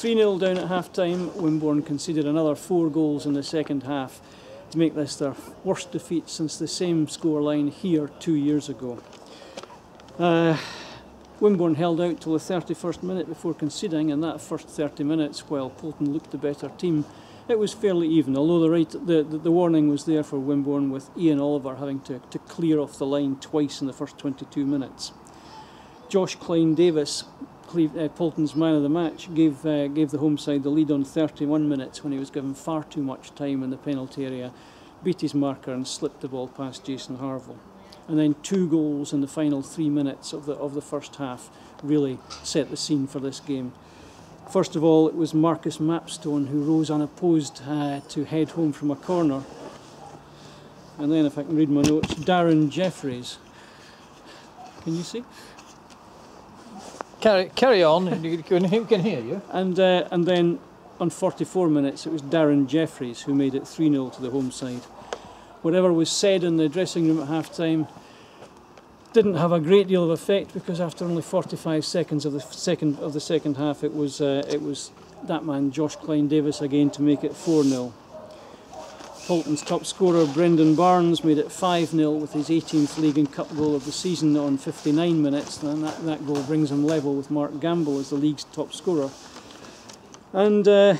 3-0 down at half-time. Wimborne conceded another 4 goals in the second half to make this their worst defeat since the same scoreline here 2 years ago. Wimborne held out till the 31st minute before conceding, and that first 30 minutes, while Paulton looked the better team, it was fairly even, although the warning was there for Wimborne, with Ian Oliver having to clear off the line twice in the first 22 minutes. Josh Klein-Davis, Paulton's man of the match, gave the home side the lead on 31 minutes when he was given far too much time in the penalty area, beat his marker and slipped the ball past Jason Harville. And then 2 goals in the final 3 minutes of the first half really set the scene for this game. First of all, it was Marcus Mapstone who rose unopposed to head home from a corner. And then, if I can read my notes, Darren Jeffries. Can you see? Carry on, who can hear you. And then on 44 minutes, it was Darren Jeffries who made it 3-0 to the home side. Whatever was said in the dressing room at half-time didn't have a great deal of effect, because after only 45 seconds of the second half, it was that man Josh Klein-Davis again to make it 4-0. Paulton's top scorer Brendan Barnes made it 5-0 with his 18th league and cup goal of the season on 59 minutes, and that goal brings him level with Mark Gamble as the league's top scorer. And the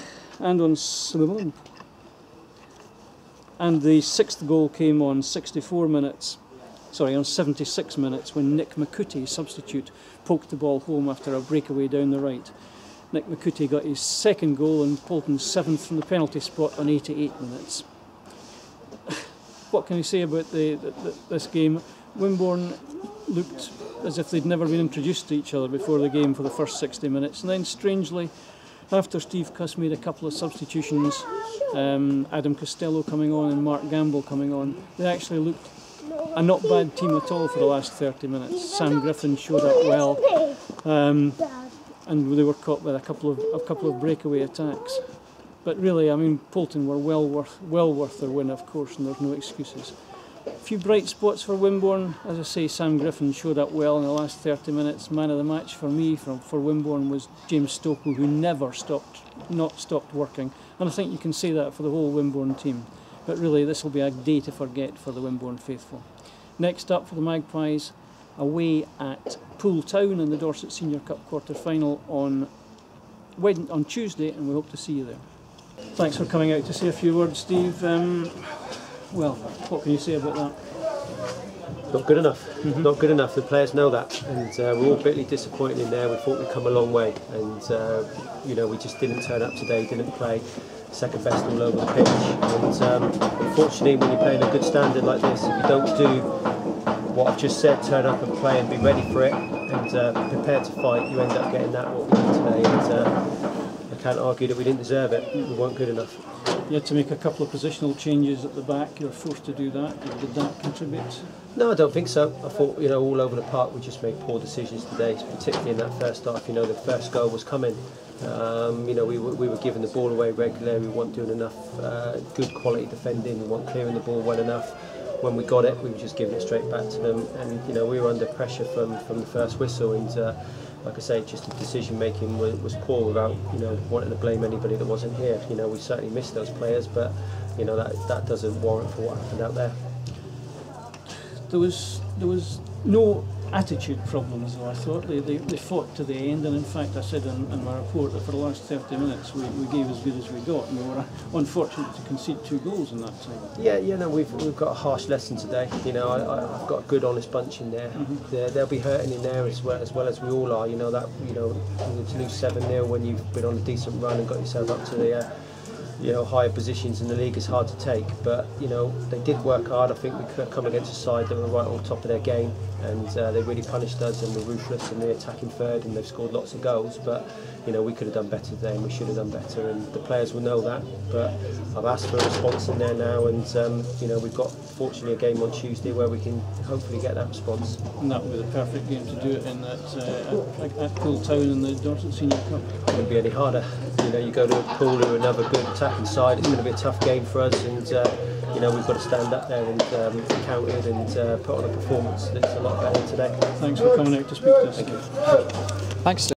6th goal came on 76 minutes when Nick McCootie, substitute, poked the ball home after a breakaway down the right. Nick McCootie got his 2nd goal and Paulton's 7th from the penalty spot on 88 minutes. What can you say about this game? Wimborne looked as if they'd never been introduced to each other before the game for the first 60 minutes, and then strangely, after Steve Cuss made a couple of substitutions, Adam Costello coming on and Mark Gamble coming on, they actually looked a not bad team at all for the last 30 minutes. Sam Griffin showed up well, and they were caught by a couple of breakaway attacks. But really, I mean, Paulton were well worth their win, of course, and there's no excuses. A few bright spots for Wimborne. As I say, Sam Griffin showed up well in the last 30 minutes. Man of the match for me, for Wimborne, was James Stockwell, who never stopped working. And I think you can say that for the whole Wimborne team. But really, this will be a day to forget for the Wimborne faithful. Next up for the Magpies, away at Paulton in the Dorset Senior Cup quarter-final on Tuesday, and we hope to see you there. Thanks for coming out to say a few words, Steve. Well, what can you say about that? Not good enough. Not good enough. The players know that, and we're all bitterly disappointed in there. We thought we'd come a long way, and we just didn't turn up today. Didn't play second best all over the pitch, and unfortunately, when you're playing a good standard like this, if you don't do what I've just said, turn up and play and be ready for it, and prepare to fight, you end up getting that what we did today. And I can't argue that we didn't deserve it. We weren't good enough. You had to make a couple of positional changes at the back. You were forced to do that. Did that contribute? No, I don't think so. I thought, all over the park we just made poor decisions today, particularly in that first half. The first goal was coming. We were giving the ball away regularly. We weren't doing enough good quality defending. We weren't clearing the ball well enough. When we got it, we were just giving it straight back to them. And we were under pressure from the first whistle. And like I say, just the decision making was poor without wanting to blame anybody that wasn't here. We certainly missed those players, but that doesn't warrant for what happened out there. There was no attitude problems, though. I thought they fought to the end, and in fact I said in my report that for the last 30 minutes we gave as good as we got, and we were unfortunate to concede 2 goals in that time. We've got a harsh lesson today. I've got a good honest bunch in there. They'll be hurting in there as well as we all are. To lose 7-0 when you've been on a decent run and got yourself up to the higher positions in the league is hard to take, but they did work hard. I think we could come against a side that were right on top of their game, and they really punished us and were ruthless in the attacking third, and they've scored lots of goals, but we could have done better today and we should have done better, and the players will know that. But I've asked for a response in there now, and we've got fortunately a game on Tuesday where we can hopefully get that response. And that would be the perfect game to do it in at Paulton in the Dorset Senior Cup. It wouldn't be any harder. You go to a Pool who are another good attacking side. It's going to be a tough game for us, and we've got to stand up there and count it and put on a performance that's a lot better today. Thanks for coming out to speak to us. Thank you. Thanks.